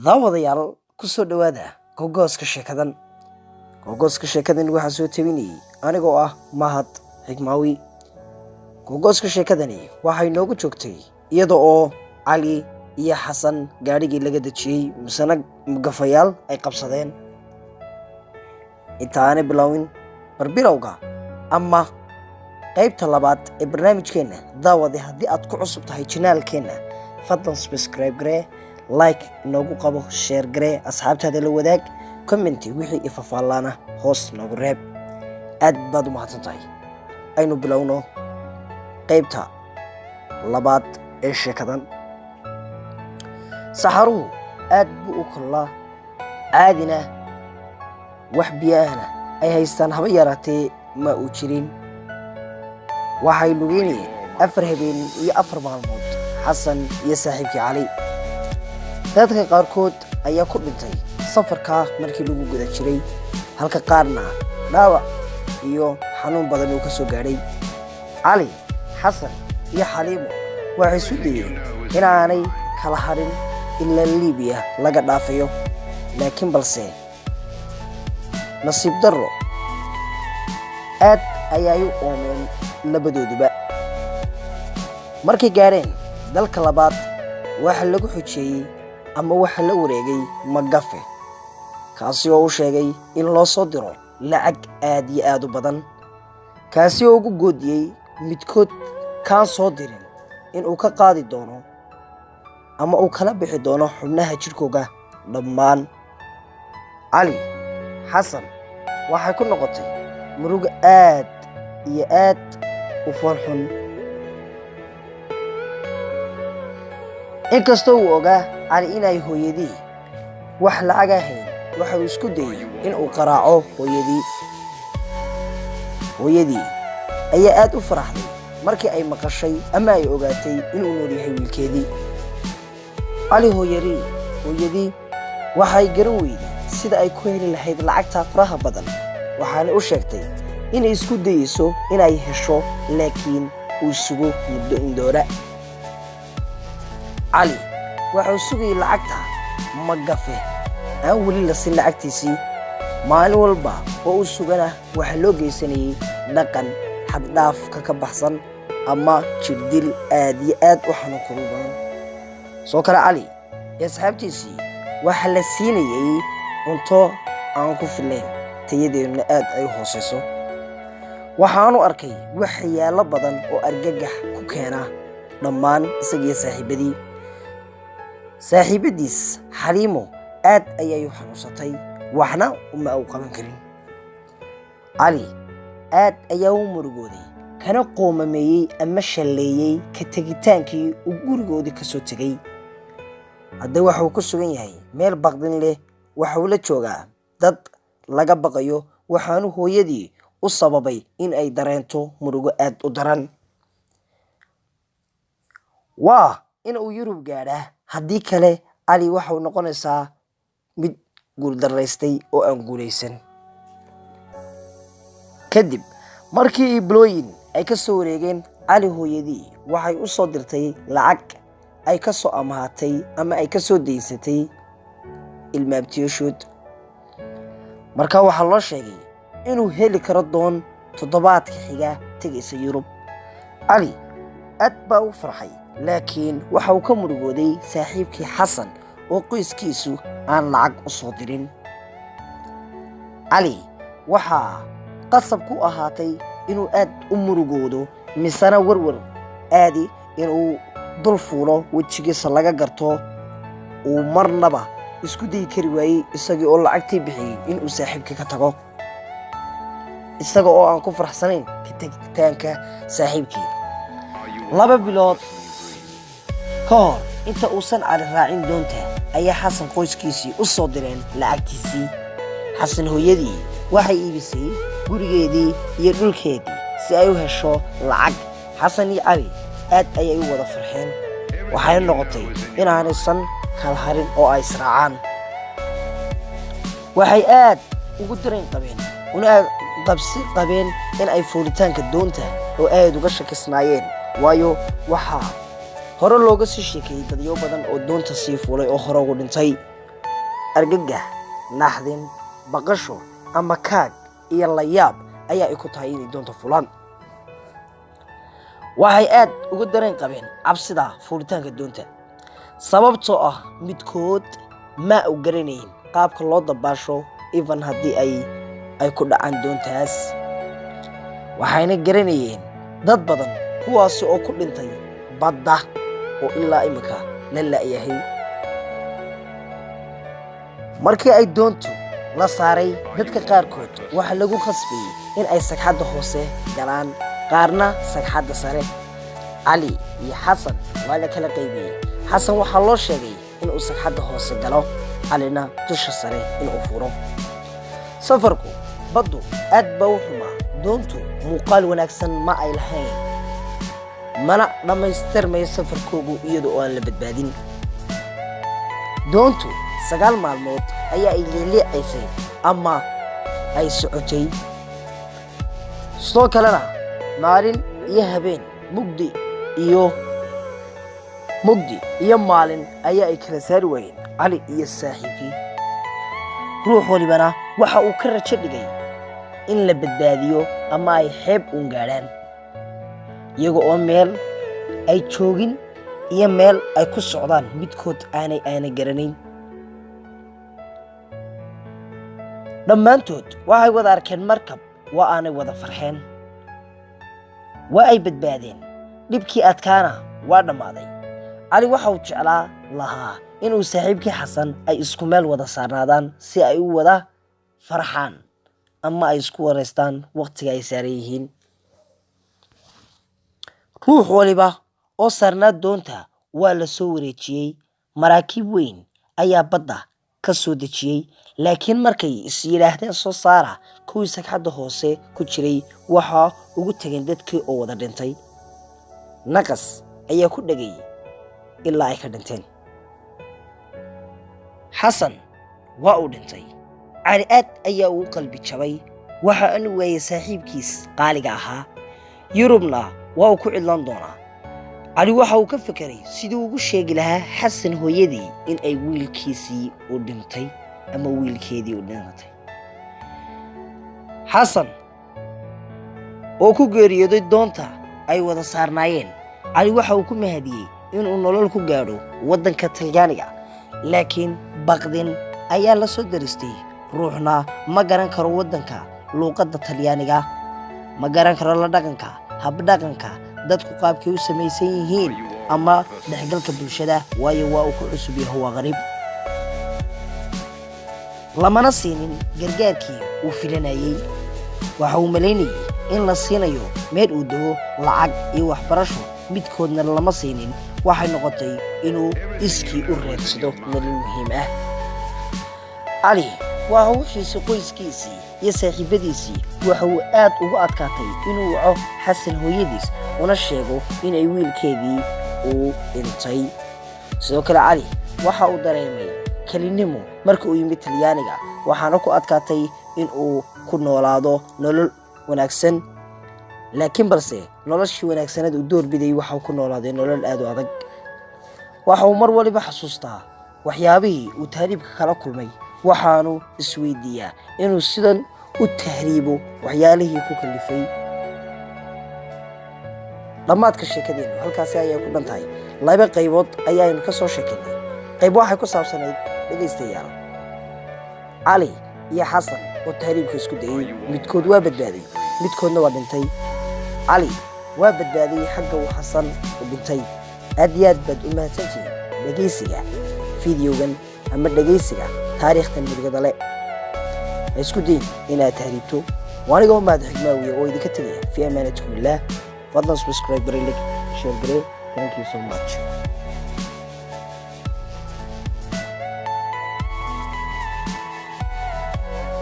daawadayaal ku soo dhawaada gogooska sheekadan waxaa soo tabinayay anigoo ah Mahad Xigmaawi. gogooska sheekadani waxay noogu joogtay iyada oo Cali iyo Xasan gaarigii laga dajiyay misana gafayaal ay qabsadeen. intaanay bilowin barbilowga ama qaybta labaad ee barnaamijkeena daawade haddii aad ku cusub tahay channelkeena fadlan subscribe garee, like noogu qabo, share garee, asxaabtaada la wadaag, comment wixii ifafaalaana hoos noogu reeb. aad baad u mahadsantahay. aynu bilowno qaybta labaad ee sheekadan. saxaruhu aad buu u kulaa, caadina wax biyahana ay haystaan haba yaraatee ma uu jirin. waxay lugeynayeen 4 habeen iyo 4 maalmood xasan iyo saaxiibkii Cali. dadka qaarkood ayaa ku dhintay safarka markii lagu guda jiray, halka qaarna dhaawac iyo xanuun badan uu ka soo gaadhay. Cali, Xasan iyo Xaliimo waxay isu dayeen inaanay kala harin ilaa Liibiya laga dhaafayo, laakiin balse nasiib darro aad ayay u oomeen labadooduba. markay gaareen dalka labaad waxa lagu xujeeyay ama waxa la wareegay Magafe, kaasi oo u sheegay in loo soo diro lacag aad iyo aad u badan, kaasi oo ugu goodiyay midkood kaan soo dirin in uu ka qaadi doono ama uu kala bixi doono xubnaha jirkooga dhammaan. Cali, Xasan waxay ku noqotay murugo aad iyo aad u farxun. inkastoo uu ogaa Cali inay hooyadii wax lacag ahayn, waxa uu isku dayay in uu qaraaco hooyadii ayaa aad u faraxday markii ay maqashay ama ay ogaatay inuu nool yahay wiilkeedii. Cali hooyadii waxay garan weyday sida ay ku heli lahayd lacagta faraha badan, waxaana u sheegtay inay isku dayayso inay hesho, laakiin uu sugo muddo indoora. Cali wuxuu sugayay lacagta Magafe aan weli la siin lacagtiisii. maalin walba oo uu sugana waxa loo geysanayay dhaqan xad dhaaf ka baxsan ama jirdil aad iyo aad u xanuun badan. soo kale Cali iyo asxaabtiisii waxa la siinayay cunto aan ku filayn, tayadeeduna aad ay u hooseyso. waxaanu arkay waxyaalo badan oo argagax ku keena dhammaan isagiyo saaxiibadiis. Xaliimo aad ayay u xanuunsatay, waxna uma uu qaban karin. Cali aad ayaa u murugooday, kana qoomameeyey ama shalleeyey ka tegitaankii uu gurigoodii ka soo tegay. hadda waxuu ku sugan yahay meel baqdin leh, waxuu la joogaa dad laga baqayo, waxaanu hooyadii u sababay in ay dareento murugo aad u daran. waa in uu Yurub gaadhaa, haddii kale Cali waxau noqonaysaa mid guuldaraystay oo aan guulaysan. kadib markii iblooyin ay ka soo wareegeen, Cali hooyadii waxay u soo dirtay lacag ay ka soo amahatay ama ay ka soo daysatay ilmaabtiyooshood. markaa waxaa loo sheegay inuu heli karo doon toddobaadka xiga tegaysa Yurub. Cali aad baa u farxay, laakiin waxa uu ka murugooday saaxiibkii Xasan oo qoyskiisu aan lacag u soo dirin. Cali waxaa qasab ku ahaatay inuu aad u murugoodo, misana warwar aadi inuu dul fuulo wejigiisa laga garto. uu marnaba isku dayi kari waayey isagii oo lacagtii bixiyey inuu saaxiibkii ka tago, isaga oo aan ku faraxsanayn ka tegitaanka saaxiibkii. 2 bilood ka hor inta uusan Cali raacin doonta ayaa Xasan qoyskiisii u soo direen lacagtiisii. Xasan hooyadii waxay iibisay gurigeedii iyo dhulkeedii si ay u hesho lacag. Xasan iyo Cali aad ayay u wada farxeen, waxayna noqotay inaanaysan kala harin oo ay israacaan. waxay aad ugu dareen qabeen una qabsi qabeen in ay fuulitaanka doonta oo aad uga shakisnaayeen, waayo waxaa hore looga sii sheekeeyay dadyo badan oo doonta sii fuulay oo hore ugu dhintay. argagax, naxdin, baqasho ama kaag iyo layaab ayaa ay ku tahay inay doonta fulaan. waxay aad uga dareen qabeen cabsida fuulitaanka doonta, sababtoo ah midkood ma u garanayn qaabka loo dabaasho even haddii ay ku dhacaan doontaas. waxayna garanayeen dad badan kuwaasi oo ku dhintay badda oo ilaa imika la la'yahay. markii ay doontu la saaray, dadka qaarkood waxaa lagu khasbayey in ay sagxadda hoose galaan, qaarna sagxadda sare. cali iyo xasan waa la kala qaybiyey. xasan waxaa loo sheegay inuu sagxadda hoose galo, calina dusha sare inuu furo. safarku baddu aad baa u xumaa, doontu muuqaal wanaagsan ma ay lahayn, mana dhammaystirmayo safarkoogu iyada oo aan la badbaadin. doontu 9 maalmood ayaa ay leeleecaysay ama ay socotay, sidoo kalena maalin iyo habeen, mugdi iyo maalin ayaa ay kala saari waayeen cali iyo saaxiibkii. ruux walibana waxa uu ka rajo dhigay in la badbaadiyo ama ay xeeb uun gaadhaan, iyaga oo meel ay joogin iyo meel ay ku socdaan midkood aanay garanayn. dhammaantood waxay wada arkeen markab, waa aanay wada farxeen. waa ay badbaadeen, dhibkii adkaana waa dhammaaday. cali waxa uu jeclaa lahaa inuu saaxiibkii xasan ay isku meel wada saarnaadaan si ay u wada farxaan ama ay isku wareystaan waqtiga ay saaran yihiin. ruux waliba oo saarnaa doonta waa la soo wareejiyey. maraakiib weyn ayaa badda ka soo dejiyey, laakiin markay is yidhaahdeen soo saara kuwii sagxadda hoose ku jiray, waxaa ugu tageen dadkii oo wada dhintay. naqas ayaa ku dhegay ilaa ay ka dhinteen. xasan waa uu dhintay. cali aad ayaa ugu qalbi jabay. waxa anu waayey saaxiibkiis qaaliga ahaa. yurubna waa uu ku cidlan doonaa. cali waxa uu ka fekeray siduu ugu sheegi lahaa xasan hooyadii in ay wiilkiisii u dhintay ama wiilkeedii u dhimatay. xasan oo ku geeriyooday doonta ay wada saarnaayeen, cali waxa uu ku mahadiyey inuu nolol ku gaadho waddanka talyaaniga, laakiin baqdin ayaa la soo daristay. ruuxna ma garan karo waddanka luuqadda talyaaniga, ma garan karo la dhaqanka, habdhaqanka dadku qaabkay u samaysan yihiin ama dhexgalka bulshada, waayo waa uu ku cusub yahay, waa qariib. lamana siinin gargaarkii uu filanayey. waxa uu malaynayey in la siinayo meel uu dego, lacag iyo waxbarasho, midkoodna lama siinin. waxay noqotay inuu iskii u reedsado nolol muhiim ah. cali waa hawshiisa qoyskiisii iyo saaxiibadiisii. waxa uu aad ugu adkaatay inuu waco xasan hooyadiis una sheego inay wiilkeedii uu dhintay. sidoo kale cali waxa uu dareemay kelinimo marka uu yimid talyaaniga, waxaana ku adkaatay in uu ku noolaado nolol wanaagsan, laakiin balse noloshii wanaagsaneed uu doorbiday waxa uu ku noolaaday nolol aad u adag. waxa uu mar waliba xasuustaa waxyaabihii uu tahriibka kala kulmay, waxaanu isweydiiyaa inuu sidan u tahriibo waxyaalihii ku kalifay. dhammaadka sheekadeennu halkaasi ayay ku dhan tahay. 2 qaybood ayaanu ka soo sheekeynay. qayb waxay ku saabsanayd dhegaystayaal cali iyo xasan oo tahriibka isku dayay, midkood waa badbaaday, midkoodna waa dhintay. cali waa badbaaday xagga uu xasan u dhintay. aad iyo aad baad u mahadsantihiin dhegaysiga fideogan ama dhegaysiga taariikhdan murugada le. ha isku dayin inaad tahriibto. waaniga u mahad xigmaawiya oo idinka tegaya fi amaanatikum billah. fadlan subscribe garay, like, share garay. thank you so much.